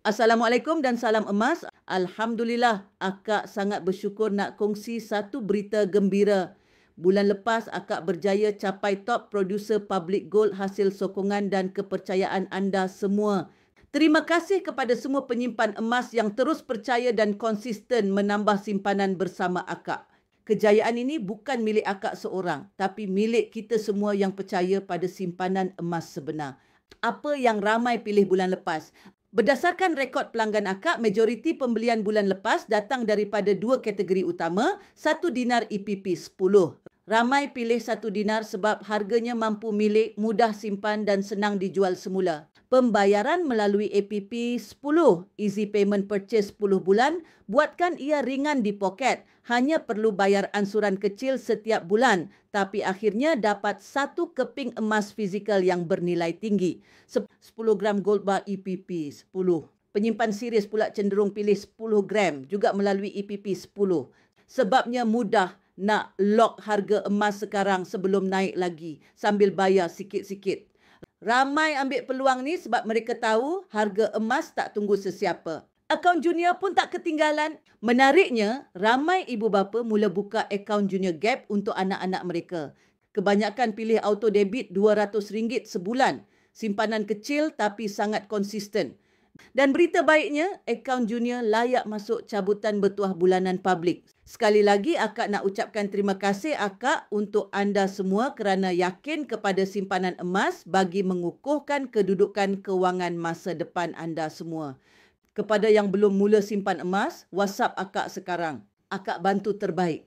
Assalamualaikum dan salam emas. Alhamdulillah, akak sangat bersyukur nak kongsi satu berita gembira. Bulan lepas, akak berjaya capai top producer public gold hasil sokongan dan kepercayaan anda semua. Terima kasih kepada semua penyimpan emas yang terus percaya dan konsisten menambah simpanan bersama akak. Kejayaan ini bukan milik akak seorang, tapi milik kita semua yang percaya pada simpanan emas sebenar. Apa yang ramai pilih bulan lepas? Berdasarkan rekod pelanggan akak, majoriti pembelian bulan lepas datang daripada dua kategori utama, 1 dinar EPP 10. Ramai pilih 1 dinar sebab harganya mampu milik, mudah simpan dan senang dijual semula. Pembayaran melalui APP 10, Easy Payment Purchase 10 bulan, buatkan ia ringan di poket. Hanya perlu bayar ansuran kecil setiap bulan, tapi akhirnya dapat satu keping emas fizikal yang bernilai tinggi. 10 gram gold bar EPP 10. Penyimpan serius pula cenderung pilih 10 gram juga melalui EPP 10. Sebabnya mudah nak lock harga emas sekarang sebelum naik lagi sambil bayar sikit-sikit. Ramai ambil peluang ni sebab mereka tahu harga emas tak tunggu sesiapa. Akaun junior pun tak ketinggalan. Menariknya, ramai ibu bapa mula buka akaun junior gap untuk anak-anak mereka. Kebanyakan pilih auto debit RM200 sebulan. Simpanan kecil tapi sangat konsisten. Dan berita baiknya, akaun junior layak masuk cabutan bertuah bulanan publik. Sekali lagi, akak nak ucapkan terima kasih akak untuk anda semua kerana yakin kepada simpanan emas bagi mengukuhkan kedudukan kewangan masa depan anda semua. Kepada yang belum mula simpan emas, WhatsApp akak sekarang. Akak bantu terbaik.